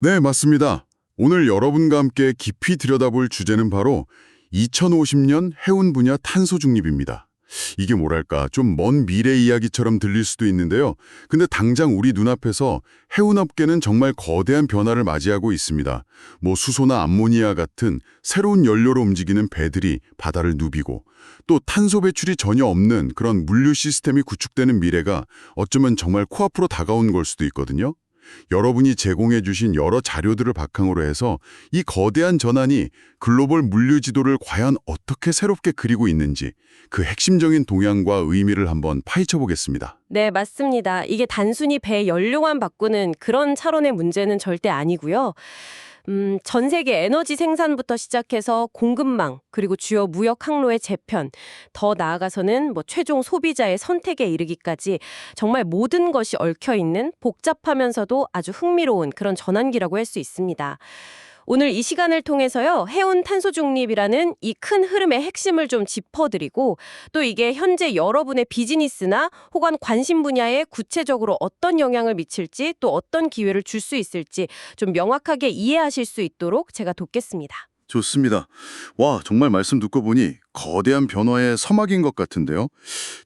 네, 맞습니다. 오늘 여러분과 함께 깊이 들여다볼 주제는 바로 2050년 해운 분야 탄소 중립입니다. 이게 뭐랄까 좀 먼 미래 이야기처럼 들릴 수도 있는데요. 근데 당장 우리 눈앞에서 해운업계는 정말 거대한 변화를 맞이하고 있습니다. 뭐 수소나 암모니아 같은 새로운 연료로 움직이는 배들이 바다를 누비고 또 탄소 배출이 전혀 없는 그런 물류 시스템이 구축되는 미래가 어쩌면 정말 코앞으로 다가온 걸 수도 있거든요. 여러분이 제공해 주신 여러 자료들을 바탕으로 해서 이 거대한 전환이 글로벌 물류 지도를 과연 어떻게 새롭게 그리고 있는지 그 핵심적인 동향과 의미를 한번 파헤쳐 보겠습니다. 네, 맞습니다. 이게 단순히 배 연료만 바꾸는 그런 차원의 문제는 절대 아니고요. 전 세계 에너지 생산부터 시작해서 공급망, 그리고 주요 무역 항로의 재편, 더 나아가서는 뭐 최종 소비자의 선택에 이르기까지 정말 모든 것이 얽혀 있는 복잡하면서도 아주 흥미로운 그런 전환기라고 할 수 있습니다. 오늘 이 시간을 통해서요, 해운 탄소 중립이라는 이 큰 흐름의 핵심을 좀 짚어드리고, 또 이게 현재 여러분의 비즈니스나 혹은 관심 분야에 구체적으로 어떤 영향을 미칠지, 또 어떤 기회를 줄 수 있을지 좀 명확하게 이해하실 수 있도록 제가 돕겠습니다. 좋습니다. 와, 정말 말씀 듣고 보니 거대한 변화의 서막인 것 같은데요.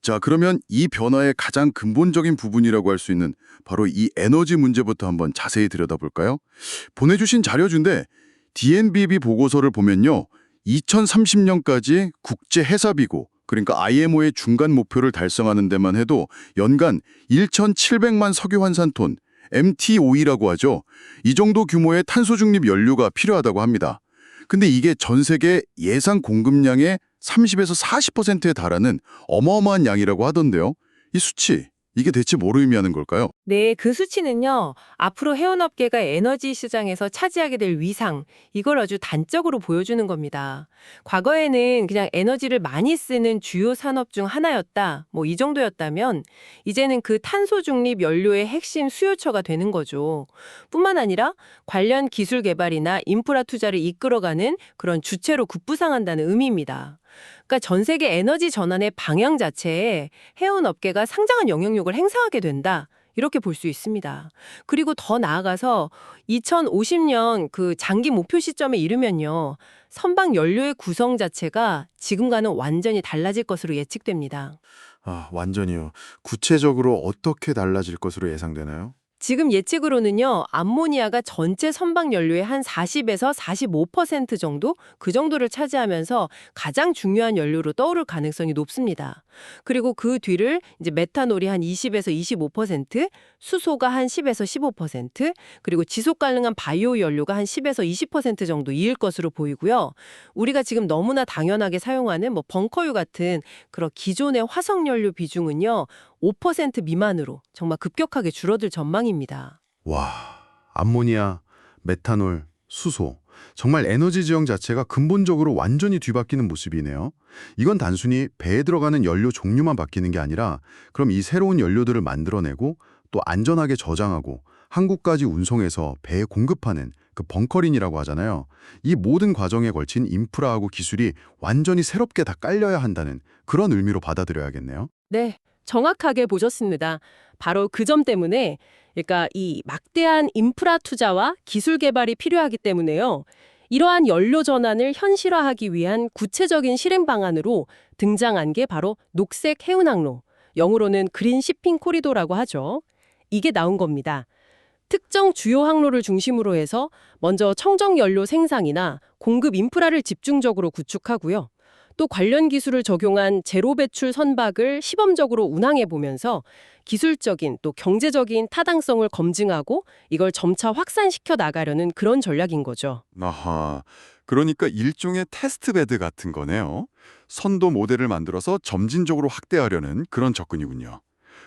자, 그러면 이 변화의 가장 근본적인 부분이라고 할 수 있는 바로 이 에너지 문제부터 한번 자세히 들여다볼까요? 보내주신 자료준데 DNBB 보고서를 보면요. 2030년까지 국제 해사비고 그러니까 IMO의 중간 목표를 달성하는 데만 해도 연간 1,700만 석유 환산톤, MTOE라고 하죠. 이 정도 규모의 탄소 중립 연료가 필요하다고 합니다. 근데 이게 전 세계 예상 공급량의 30에서 40%에 달하는 어마어마한 양이라고 하던데요. 이 수치, 이게 대체 뭘 의미하는 걸까요? 네, 그 수치는요, 앞으로 해운업계가 에너지 시장에서 차지하게 될 위상, 이걸 아주 단적으로 보여주는 겁니다. 과거에는 그냥 에너지를 많이 쓰는 주요 산업 중 하나였다, 뭐 이 정도였다면, 이제는 그 탄소 중립 연료의 핵심 수요처가 되는 거죠. 뿐만 아니라 관련 기술 개발이나 인프라 투자를 이끌어가는 그런 주체로 급부상한다는 의미입니다. 그러니까 전 세계 에너지 전환의 방향 자체에 해운 업계가 상당한 영향력을 행사하게 된다. 이렇게 볼 수 있습니다. 그리고 더 나아가서 2050년 그 장기 목표 시점에 이르면요. 선박 연료의 구성 자체가 지금과는 완전히 달라질 것으로 예측됩니다. 아, 완전히요. 구체적으로 어떻게 달라질 것으로 예상되나요? 지금 예측으로는요, 암모니아가 전체 선박 연료의 한 40에서 45% 정도? 그 정도를 차지하면서 가장 중요한 연료로 떠오를 가능성이 높습니다. 그리고 그 뒤를 이제 메탄올이 한 20에서 25%, 수소가 한 10에서 15%, 그리고 지속 가능한 바이오 연료가 한 10에서 20% 정도 이을 것으로 보이고요. 우리가 지금 너무나 당연하게 사용하는 뭐 벙커유 같은 그런 기존의 화석 연료 비중은요, 5% 미만으로 정말 급격하게 줄어들 전망입니다. 와, 암모니아, 메탄올, 수소. 정말 에너지 지형 자체가 근본적으로 완전히 뒤바뀌는 모습이네요. 이건 단순히 배에 들어가는 연료 종류만 바뀌는 게 아니라 그럼 이 새로운 연료들을 만들어내고 또 안전하게 저장하고 한국까지 운송해서 배에 공급하는 그 벙커링이라고 하잖아요. 이 모든 과정에 걸친 인프라하고 기술이 완전히 새롭게 다 깔려야 한다는 그런 의미로 받아들여야겠네요. 네, 정확하게 보셨습니다. 바로 그 점 때문에, 그러니까 이 막대한 인프라 투자와 기술 개발이 필요하기 때문에요. 이러한 연료 전환을 현실화하기 위한 구체적인 실행 방안으로 등장한 게 바로 녹색 해운 항로, 영어로는 그린 시핑 코리도라고 하죠. 이게 나온 겁니다. 특정 주요 항로를 중심으로 해서 먼저 청정 연료 생산이나 공급 인프라를 집중적으로 구축하고요. 또 관련 기술을 적용한 제로 배출 선박을 시범적으로 운항해 보면서 기술적인 또 경제적인 타당성을 검증하고 이걸 점차 확산시켜 나가려는 그런 전략인 거죠. 아하, 그러니까 일종의 테스트베드 같은 거네요. 선도 모델을 만들어서 점진적으로 확대하려는 그런 접근이군요.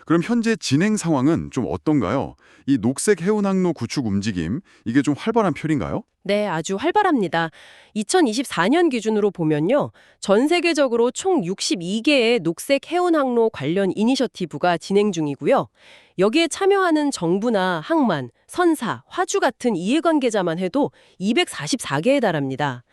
그럼 현재 진행 상황은 좀 어떤가요? 이 녹색 해운 항로 구축 움직임, 이게 좀 활발한 편인가요? 네, 아주 활발합니다. 2024년 기준으로 보면요. 전 세계적으로 총 62개의 녹색 해운 항로 관련 이니셔티브가 진행 중이고요. 여기에 참여하는 정부나 항만, 선사, 화주 같은 이해관계자만 해도 244개에 달합니다.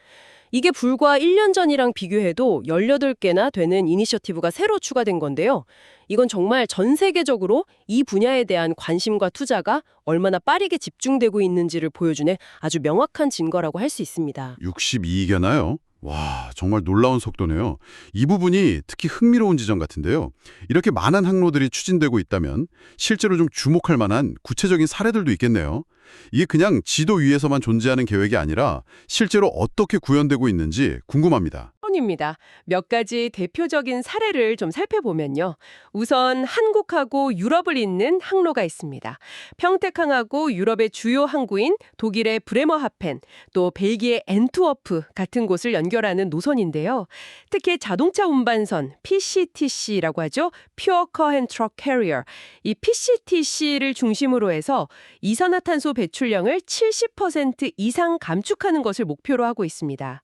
이게 불과 1년 전이랑 비교해도 18개나 되는 이니셔티브가 새로 추가된 건데요. 이건 정말 전 세계적으로 이 분야에 대한 관심과 투자가 얼마나 빠르게 집중되고 있는지를 보여주는 아주 명확한 증거라고 할 수 있습니다. 62개나요? 와, 정말 놀라운 속도네요. 이 부분이 특히 흥미로운 지점 같은데요. 이렇게 많은 항로들이 추진되고 있다면 실제로 좀 주목할 만한 구체적인 사례들도 있겠네요. 이게 그냥 지도 위에서만 존재하는 계획이 아니라 실제로 어떻게 구현되고 있는지 궁금합니다. 입니다. 몇 가지 대표적인 사례를 좀 살펴보면요. 우선 한국하고 유럽을 잇는 항로가 있습니다. 평택항하고 유럽의 주요 항구인 독일의 브레머하펜, 또 벨기에 앤트워프 같은 곳을 연결하는 노선인데요. 특히 자동차 운반선 PCTC라고 하죠. Pure Car and Truck Carrier. 이 PCTC를 중심으로 해서 이산화탄소 배출량을 70% 이상 감축하는 것을 목표로 하고 있습니다.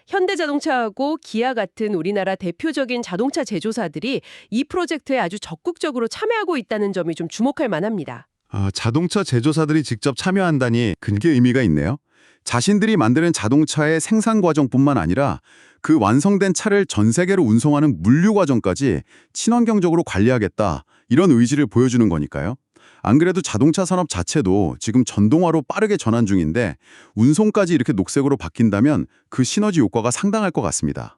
현대자동차하고 기아 같은 우리나라 대표적인 자동차 제조사들이 이 프로젝트에 아주 적극적으로 참여하고 있다는 점이 좀 주목할 만합니다. 자동차 제조사들이 직접 참여한다니 그게 의미가 있네요. 자신들이 만드는 자동차의 생산 과정뿐만 아니라 그 완성된 차를 전 세계로 운송하는 물류 과정까지 친환경적으로 관리하겠다, 이런 의지를 보여주는 거니까요. 안 그래도 자동차 산업 자체도 지금 전동화로 빠르게 전환 중인데 운송까지 이렇게 녹색으로 바뀐다면 그 시너지 효과가 상당할 것 같습니다.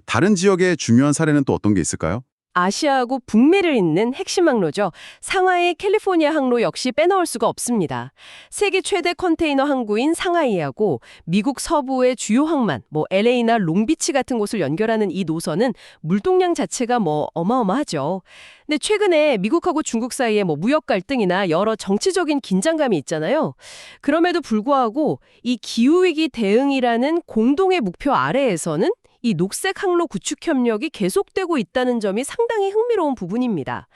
다른 지역의 중요한 사례는 또 어떤 게 있을까요? 아시아하고 북미를 잇는 핵심 항로죠. 상하이 캘리포니아 항로 역시 빼놓을 수가 없습니다. 세계 최대 컨테이너 항구인 상하이하고 미국 서부의 주요 항만, LA나 롱비치 같은 곳을 연결하는 이 노선은 물동량 자체가 어마어마하죠. 근데 최근에 미국하고 중국 사이에 무역 갈등이나 여러 정치적인 긴장감이 있잖아요. 그럼에도 불구하고 이 기후위기 대응이라는 공동의 목표 아래에서는 이 녹색 항로 구축 협력이 계속되고 있다는 점이 상당히 흥미로운 부분입니다.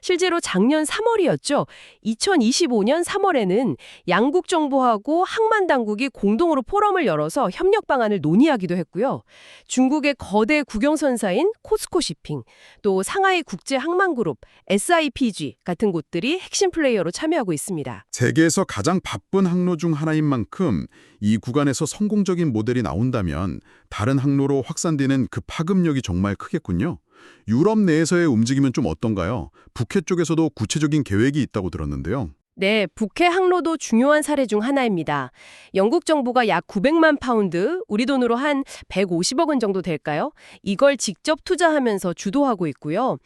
실제로 작년 3월이었죠. 2025년 3월에는 양국 정부하고 항만 당국이 공동으로 포럼을 열어서 협력 방안을 논의하기도 했고요. 중국의 거대 국영선사인 코스코 시핑, 또 상하이 국제 항만그룹 SIPG 같은 곳들이 핵심 플레이어로 참여하고 있습니다. 세계에서 가장 바쁜 항로 중 하나인 만큼 이 구간에서 성공적인 모델이 나온다면 다른 항로로 확산되는 그 파급력이 정말 크겠군요. 유럽 내에서의 움직임은 좀 어떤가요? 북해 쪽에서도 구체적인 계획이 있다고 들었는데요. 네, 북해 항로도 중요한 사례 중 하나입니다. 영국 정부가 약 900만 파운드, 우리 돈으로 한 150억 원 정도 될까요? 이걸 직접 투자하면서 주도하고 있고요.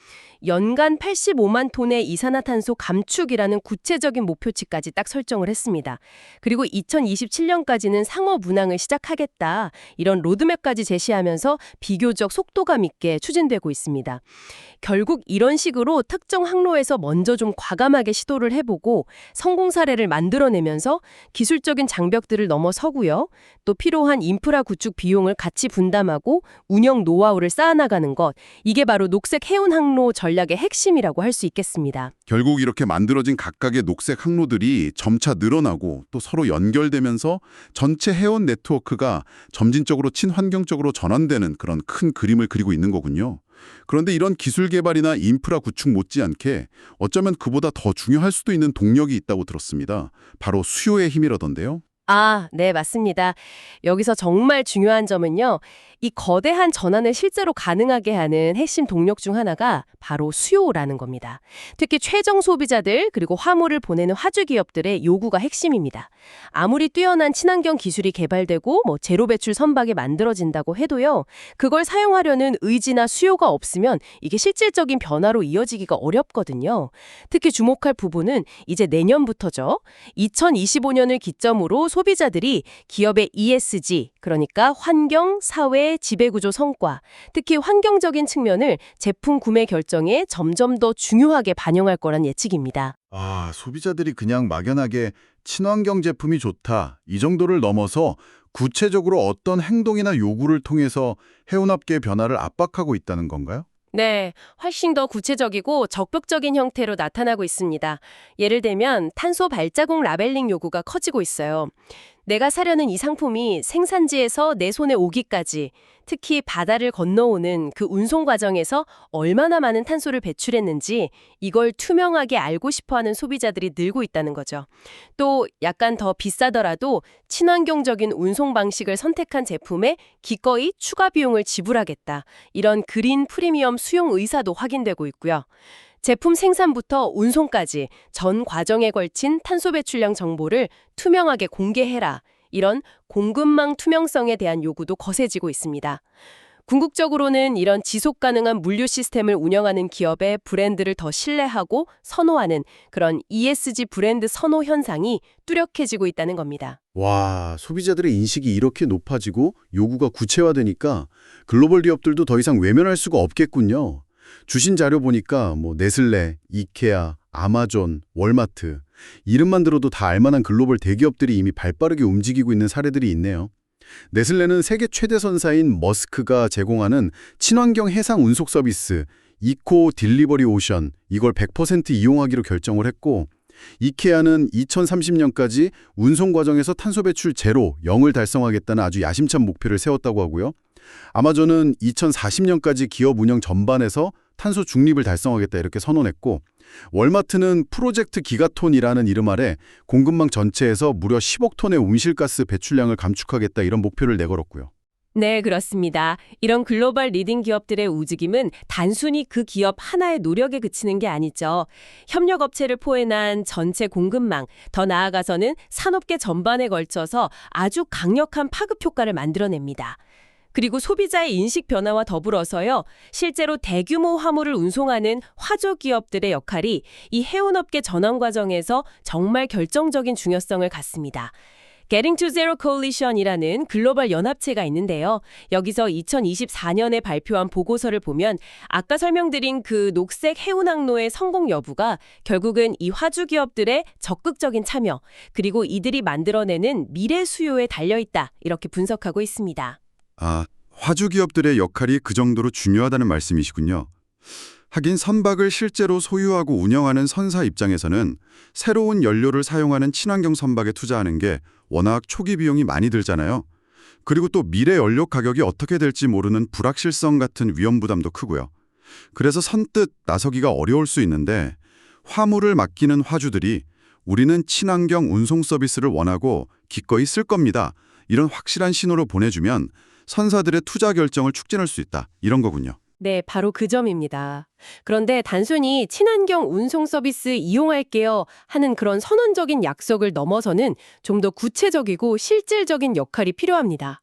연간 85만 톤의 이산화탄소 감축이라는 구체적인 목표치까지 딱 설정을 했습니다. 그리고 2027년까지는 상업 운항을 시작하겠다, 이런 로드맵까지 제시하면서 비교적 속도감 있게 추진되고 있습니다. 결국 이런 식으로 특정 항로에서 먼저 좀 과감하게 시도를 해보고 성공 사례를 만들어내면서 기술적인 장벽들을 넘어서고요. 또 필요한 인프라 구축 비용을 같이 분담하고 운영 노하우를 쌓아나가는 것, 이게 바로 녹색 해운 항로 전략의 핵심이라고 할 수 있겠습니다. 결국 이렇게 만들어진 각각의 녹색 항로들이 점차 늘어나고 또 서로 연결되면서 전체 해운 네트워크가 점진적으로 친환경적으로 전환되는 그런 큰 그림을 그리고 있는 거군요. 그런데 이런 기술 개발이나 인프라 구축 못지않게 어쩌면 그보다 더 중요할 수도 있는 동력이 있다고 들었습니다. 바로 수요의 힘이라던데요. 네, 맞습니다. 여기서 정말 중요한 점은요. 이 거대한 전환을 실제로 가능하게 하는 핵심 동력 중 하나가 바로 수요라는 겁니다. 특히 최정 소비자들 그리고 화물을 보내는 화주 기업들의 요구가 핵심입니다. 아무리 뛰어난 친환경 기술이 개발되고 제로 배출 선박이 만들어진다고 해도요. 그걸 사용하려는 의지나 수요가 없으면 이게 실질적인 변화로 이어지기가 어렵거든요. 특히 주목할 부분은 이제 내년부터죠. 2025년을 기점으로 소비자들이 기업의 ESG, 그러니까 환경, 사회, 지배구조 성과, 특히 환경적인 측면을 제품 구매 결정에 점점 더 중요하게 반영할 거란 예측입니다. 소비자들이 그냥 막연하게 친환경 제품이 좋다, 이 정도를 넘어서 구체적으로 어떤 행동이나 요구를 통해서 해운업계의 변화를 압박하고 있다는 건가요? 네, 훨씬 더 구체적이고 적극적인 형태로 나타나고 있습니다. 예를 들면 탄소 발자국 라벨링 요구가 커지고 있어요. 내가 사려는 이 상품이 생산지에서 내 손에 오기까지, 특히 바다를 건너오는 그 운송 과정에서 얼마나 많은 탄소를 배출했는지 이걸 투명하게 알고 싶어하는 소비자들이 늘고 있다는 거죠. 또 약간 더 비싸더라도 친환경적인 운송 방식을 선택한 제품에 기꺼이 추가 비용을 지불하겠다. 이런 그린 프리미엄 수용 의사도 확인되고 있고요. 제품 생산부터 운송까지 전 과정에 걸친 탄소 배출량 정보를 투명하게 공개해라. 이런 공급망 투명성에 대한 요구도 거세지고 있습니다. 궁극적으로는 이런 지속 가능한 물류 시스템을 운영하는 기업의 브랜드를 더 신뢰하고 선호하는 그런 ESG 브랜드 선호 현상이 뚜렷해지고 있다는 겁니다. 와, 소비자들의 인식이 이렇게 높아지고 요구가 구체화되니까 글로벌 기업들도 더 이상 외면할 수가 없겠군요. 주신 자료 보니까 네슬레, 이케아, 아마존, 월마트 이름만 들어도 다 알만한 글로벌 대기업들이 이미 발빠르게 움직이고 있는 사례들이 있네요. 네슬레는 세계 최대 선사인 머스크가 제공하는 친환경 해상 운송 서비스 이코 딜리버리 오션 이걸 100% 이용하기로 결정을 했고 이케아는 2030년까지 운송 과정에서 탄소 배출 제로 0을 달성하겠다는 아주 야심찬 목표를 세웠다고 하고요. 아마존은 2040년까지 기업 운영 전반에서 탄소 중립을 달성하겠다 이렇게 선언했고 월마트는 프로젝트 기가톤이라는 이름 아래 공급망 전체에서 무려 10억 톤의 온실가스 배출량을 감축하겠다 이런 목표를 내걸었고요. 네, 그렇습니다. 이런 글로벌 리딩 기업들의 움직임은 단순히 그 기업 하나의 노력에 그치는 게 아니죠. 협력업체를 포함한 전체 공급망, 더 나아가서는 산업계 전반에 걸쳐서 아주 강력한 파급 효과를 만들어냅니다. 그리고 소비자의 인식 변화와 더불어서요, 실제로 대규모 화물을 운송하는 화조 기업들의 역할이 이 해운업계 전환 과정에서 정말 결정적인 중요성을 갖습니다. Getting to Zero Coalition이라는 글로벌 연합체가 있는데요. 여기서 2024년에 발표한 보고서를 보면 아까 설명드린 그 녹색 해운 항로의 성공 여부가 결국은 이 화주 기업들의 적극적인 참여, 그리고 이들이 만들어내는 미래 수요에 달려있다. 이렇게 분석하고 있습니다. 화주 기업들의 역할이 그 정도로 중요하다는 말씀이시군요. 하긴 선박을 실제로 소유하고 운영하는 선사 입장에서는 새로운 연료를 사용하는 친환경 선박에 투자하는 게 워낙 초기 비용이 많이 들잖아요. 그리고 또 미래 연료 가격이 어떻게 될지 모르는 불확실성 같은 위험 부담도 크고요. 그래서 선뜻 나서기가 어려울 수 있는데 화물을 맡기는 화주들이 우리는 친환경 운송 서비스를 원하고 기꺼이 쓸 겁니다. 이런 확실한 신호를 보내주면 선사들의 투자 결정을 촉진할 수 있다. 이런 거군요. 네, 바로 그 점입니다. 그런데 단순히 친환경 운송 서비스 이용할게요 하는 그런 선언적인 약속을 넘어서는 좀 더 구체적이고 실질적인 역할이 필요합니다.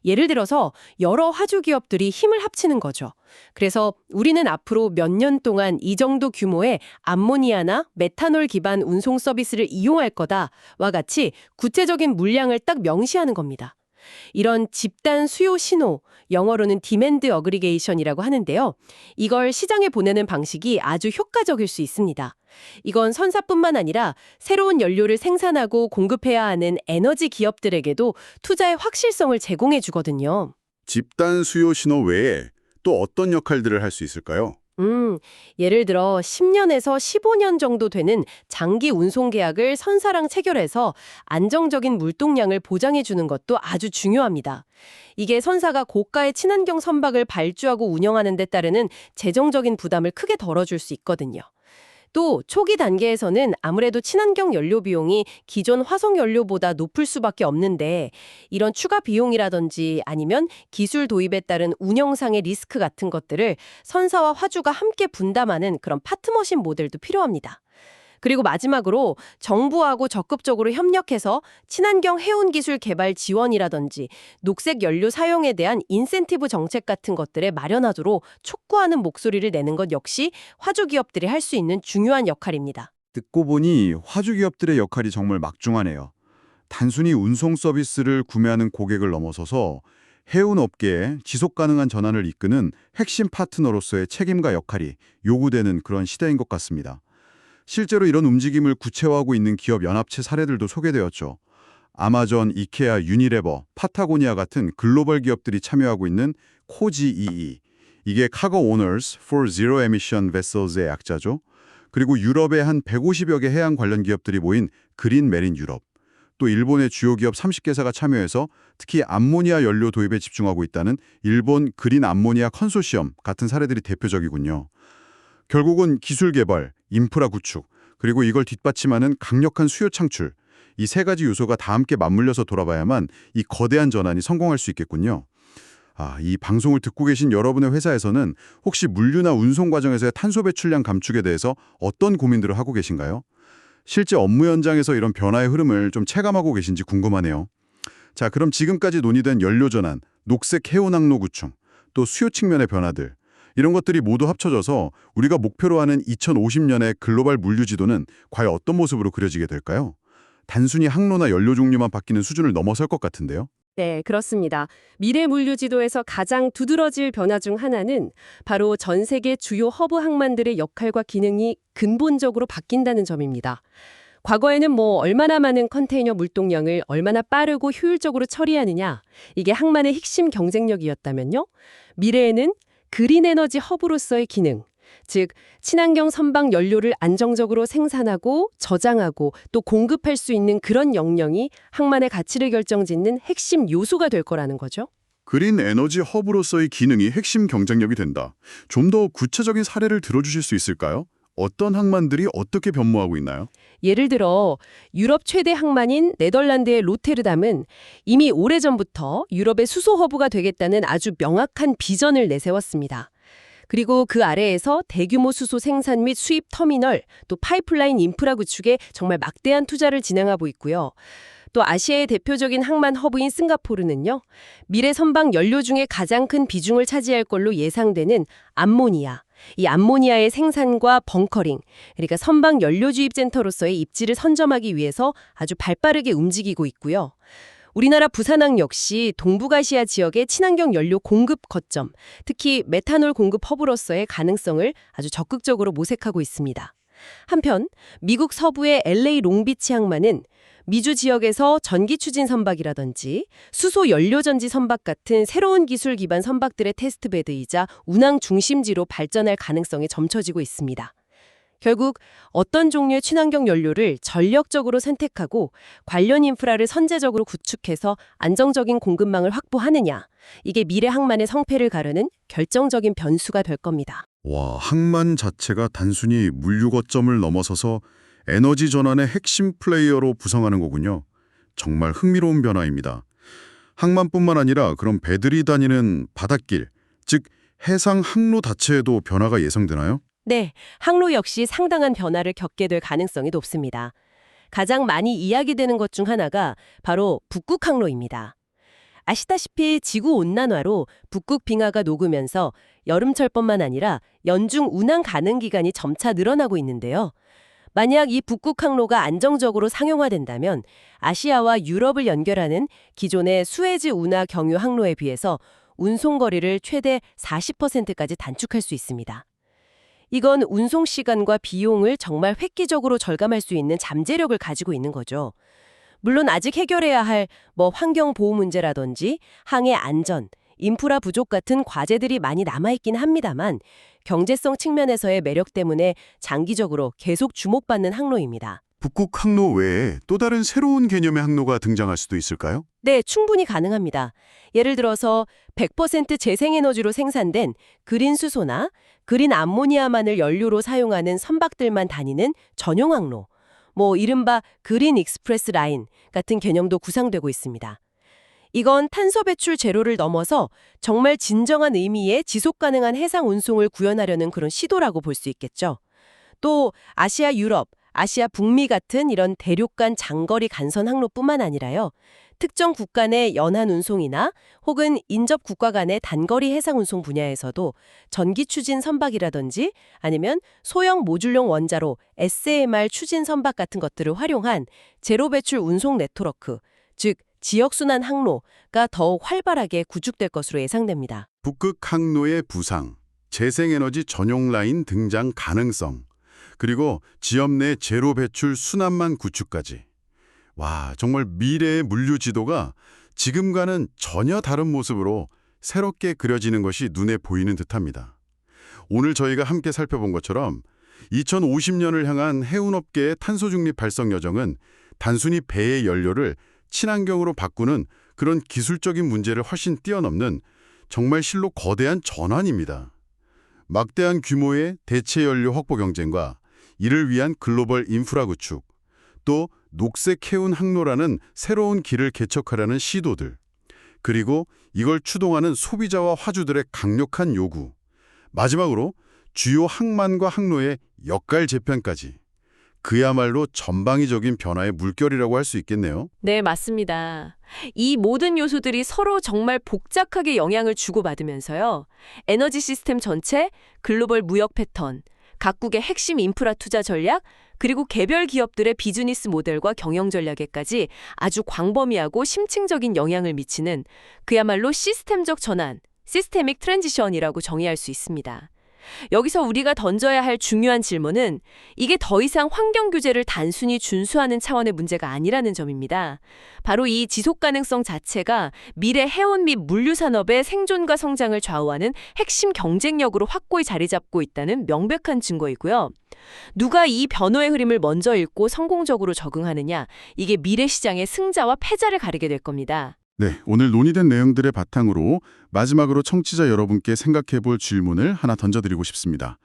예를 들어서 여러 화주 기업들이 힘을 합치는 거죠. 그래서 우리는 앞으로 몇 년 동안 이 정도 규모의 암모니아나 메탄올 기반 운송 서비스를 이용할 거다와 같이 구체적인 물량을 딱 명시하는 겁니다. 이런 집단 수요 신호, 영어로는 디맨드 어그리게이션이라고 하는데요. 이걸 시장에 보내는 방식이 아주 효과적일 수 있습니다. 이건 선사뿐만 아니라 새로운 연료를 생산하고 공급해야 하는 에너지 기업들에게도 투자의 확실성을 제공해 주거든요. 집단 수요 신호 외에 또 어떤 역할들을 할 수 있을까요? 예를 들어 10년에서 15년 정도 되는 장기 운송 계약을 선사랑 체결해서 안정적인 물동량을 보장해 주는 것도 아주 중요합니다. 이게 선사가 고가의 친환경 선박을 발주하고 운영하는 데 따르는 재정적인 부담을 크게 덜어줄 수 있거든요. 또 초기 단계에서는 아무래도 친환경 연료 비용이 기존 화석 연료보다 높을 수밖에 없는데 이런 추가 비용이라든지 아니면 기술 도입에 따른 운영상의 리스크 같은 것들을 선사와 화주가 함께 분담하는 그런 파트너십 모델도 필요합니다. 그리고 마지막으로 정부하고 적극적으로 협력해서 친환경 해운 기술 개발 지원이라든지 녹색 연료 사용에 대한 인센티브 정책 같은 것들에 마련하도록 촉구하는 목소리를 내는 것 역시 화주 기업들이 할 수 있는 중요한 역할입니다. 듣고 보니 화주 기업들의 역할이 정말 막중하네요. 단순히 운송 서비스를 구매하는 고객을 넘어서서 해운 업계에 지속 가능한 전환을 이끄는 핵심 파트너로서의 책임과 역할이 요구되는 그런 시대인 것 같습니다. 실제로 이런 움직임을 구체화하고 있는 기업 연합체 사례들도 소개되었죠. 아마존, 이케아, 유니레버, 파타고니아 같은 글로벌 기업들이 참여하고 있는 코지이이. 이게 Cargo Owners for Zero Emission Vessels의 약자죠. 그리고 유럽의 한 150여 개 해양 관련 기업들이 모인 그린 메린 유럽. 또 일본의 주요 기업 30개사가 참여해서 특히 암모니아 연료 도입에 집중하고 있다는 일본 그린 암모니아 컨소시엄 같은 사례들이 대표적이군요. 결국은 기술 개발, 인프라 구축, 그리고 이걸 뒷받침하는 강력한 수요 창출, 이 세 가지 요소가 다 함께 맞물려서 돌아봐야만 이 거대한 전환이 성공할 수 있겠군요. 이 방송을 듣고 계신 여러분의 회사에서는 혹시 물류나 운송 과정에서의 탄소 배출량 감축에 대해서 어떤 고민들을 하고 계신가요? 실제 업무 현장에서 이런 변화의 흐름을 좀 체감하고 계신지 궁금하네요. 자, 그럼 지금까지 논의된 연료 전환, 녹색 해운 항로 구축, 또 수요 측면의 변화들, 이런 것들이 모두 합쳐져서 우리가 목표로 하는 2050년의 글로벌 물류 지도는 과연 어떤 모습으로 그려지게 될까요? 단순히 항로나 연료 종류만 바뀌는 수준을 넘어설 것 같은데요. 네, 그렇습니다. 미래 물류 지도에서 가장 두드러질 변화 중 하나는 바로 전 세계 주요 허브 항만들의 역할과 기능이 근본적으로 바뀐다는 점입니다. 과거에는 얼마나 많은 컨테이너 물동량을 얼마나 빠르고 효율적으로 처리하느냐, 이게 항만의 핵심 경쟁력이었다면요. 미래에는 그린 에너지 허브로서의 기능, 즉 친환경 선박 연료를 안정적으로 생산하고 저장하고 또 공급할 수 있는 그런 역량이 항만의 가치를 결정짓는 핵심 요소가 될 거라는 거죠. 그린 에너지 허브로서의 기능이 핵심 경쟁력이 된다. 좀 더 구체적인 사례를 들어주실 수 있을까요? 어떤 항만들이 어떻게 변모하고 있나요? 예를 들어 유럽 최대 항만인 네덜란드의 로테르담은 이미 오래전부터 유럽의 수소 허브가 되겠다는 아주 명확한 비전을 내세웠습니다. 그리고 그 아래에서 대규모 수소 생산 및 수입 터미널, 또 파이프라인 인프라 구축에 정말 막대한 투자를 진행하고 있고요. 또 아시아의 대표적인 항만 허브인 싱가포르는요. 미래 선박 연료 중에 가장 큰 비중을 차지할 걸로 예상되는 암모니아, 이 암모니아의 생산과 벙커링, 그러니까 선박 연료 주입 센터로서의 입지를 선점하기 위해서 아주 발빠르게 움직이고 있고요. 우리나라 부산항 역시 동북아시아 지역의 친환경 연료 공급 거점, 특히 메탄올 공급 허브로서의 가능성을 아주 적극적으로 모색하고 있습니다. 한편 미국 서부의 LA 롱비치 항만은 미주 지역에서 전기 추진 선박이라든지 수소 연료 전지 선박 같은 새로운 기술 기반 선박들의 테스트베드이자 운항 중심지로 발전할 가능성이 점쳐지고 있습니다. 결국 어떤 종류의 친환경 연료를 전력적으로 선택하고 관련 인프라를 선제적으로 구축해서 안정적인 공급망을 확보하느냐, 이게 미래 항만의 성패를 가르는 결정적인 변수가 될 겁니다. 와, 항만 자체가 단순히 물류 거점을 넘어서서 에너지 전환의 핵심 플레이어로 부상하는 거군요. 정말 흥미로운 변화입니다. 항만뿐만 아니라 그럼 배들이 다니는 바닷길, 즉 해상 항로 자체에도 변화가 예상되나요? 네, 항로 역시 상당한 변화를 겪게 될 가능성이 높습니다. 가장 많이 이야기되는 것 중 하나가 바로 북극 항로입니다. 아시다시피 지구온난화로 북극 빙하가 녹으면서 여름철뿐만 아니라 연중 운항 가능 기간이 점차 늘어나고 있는데요. 만약 이 북극 항로가 안정적으로 상용화된다면 아시아와 유럽을 연결하는 기존의 수에즈 운하 경유 항로에 비해서 운송 거리를 최대 40%까지 단축할 수 있습니다. 이건 운송 시간과 비용을 정말 획기적으로 절감할 수 있는 잠재력을 가지고 있는 거죠. 물론 아직 해결해야 할 환경 보호 문제라든지 항해 안전, 인프라 부족 같은 과제들이 많이 남아있긴 합니다만 경제성 측면에서의 매력 때문에 장기적으로 계속 주목받는 항로입니다. 북극 항로 외에 또 다른 새로운 개념의 항로가 등장할 수도 있을까요? 네, 충분히 가능합니다. 예를 들어서 100% 재생에너지로 생산된 그린 수소나 그린 암모니아만을 연료로 사용하는 선박들만 다니는 전용 항로, 이른바 그린 익스프레스 라인 같은 개념도 구상되고 있습니다. 이건 탄소 배출 제로를 넘어서 정말 진정한 의미의 지속 가능한 해상 운송을 구현하려는 그런 시도라고 볼 수 있겠죠. 또 아시아 유럽, 아시아 북미 같은 이런 대륙 간 장거리 간선 항로뿐만 아니라요. 특정 국가 내 연안 운송이나 혹은 인접 국가 간의 단거리 해상 운송 분야에서도 전기 추진 선박이라든지 아니면 소형 모듈용 원자로 SAMR 추진 선박 같은 것들을 활용한 제로 배출 운송 네트워크, 즉 지역순환 항로가 더욱 활발하게 구축될 것으로 예상됩니다. 북극 항로의 부상, 재생에너지 전용 라인 등장 가능성, 그리고 지역 내 제로 배출 순환망 구축까지. 와, 정말 미래의 물류 지도가 지금과는 전혀 다른 모습으로 새롭게 그려지는 것이 눈에 보이는 듯합니다. 오늘 저희가 함께 살펴본 것처럼 2050년을 향한 해운업계의 탄소 중립 발성 여정은 단순히 배의 연료를 친환경으로 바꾸는 그런 기술적인 문제를 훨씬 뛰어넘는 정말 실로 거대한 전환입니다. 막대한 규모의 대체 연료 확보 경쟁과 이를 위한 글로벌 인프라 구축, 또 녹색 해운 항로라는 새로운 길을 개척하려는 시도들, 그리고 이걸 추동하는 소비자와 화주들의 강력한 요구, 마지막으로 주요 항만과 항로의 역할 재편까지 그야말로 전방위적인 변화의 물결이라고 할 수 있겠네요. 네, 맞습니다. 이 모든 요소들이 서로 정말 복잡하게 영향을 주고받으면서요. 에너지 시스템 전체, 글로벌 무역 패턴, 각국의 핵심 인프라 투자 전략, 그리고 개별 기업들의 비즈니스 모델과 경영 전략에까지 아주 광범위하고 심층적인 영향을 미치는 그야말로 시스템적 전환, 시스테믹 트랜지션이라고 정의할 수 있습니다. 여기서 우리가 던져야 할 중요한 질문은 이게 더 이상 환경 규제를 단순히 준수하는 차원의 문제가 아니라는 점입니다. 바로 이 지속 가능성 자체가 미래 해운 및 물류 산업의 생존과 성장을 좌우하는 핵심 경쟁력으로 확고히 자리 잡고 있다는 명백한 증거이고요. 누가 이 변화의 흐름을 먼저 읽고 성공적으로 적응하느냐, 이게 미래 시장의 승자와 패자를 가리게 될 겁니다. 네, 오늘 논의된 내용들의 바탕으로 마지막으로 청취자 여러분께 생각해 볼 질문을 하나 던져드리고 싶습니다.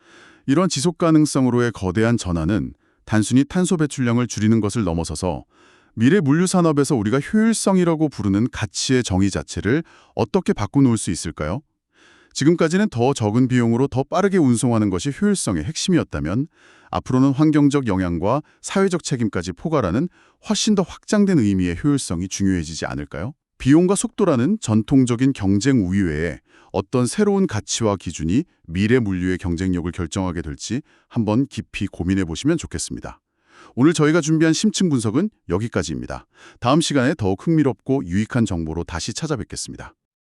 이런 지속 가능성으로의 거대한 전환은 단순히 탄소 배출량을 줄이는 것을 넘어서서 미래 물류 산업에서 우리가 효율성이라고 부르는 가치의 정의 자체를 어떻게 바꿔놓을 수 있을까요? 지금까지는 더 적은 비용으로 더 빠르게 운송하는 것이 효율성의 핵심이었다면 앞으로는 환경적 영향과 사회적 책임까지 포괄하는 훨씬 더 확장된 의미의 효율성이 중요해지지 않을까요? 비용과 속도라는 전통적인 경쟁 우위 외에 어떤 새로운 가치와 기준이 미래 물류의 경쟁력을 결정하게 될지 한번 깊이 고민해 보시면 좋겠습니다. 오늘 저희가 준비한 심층 분석은 여기까지입니다. 다음 시간에 더욱 흥미롭고 유익한 정보로 다시 찾아뵙겠습니다.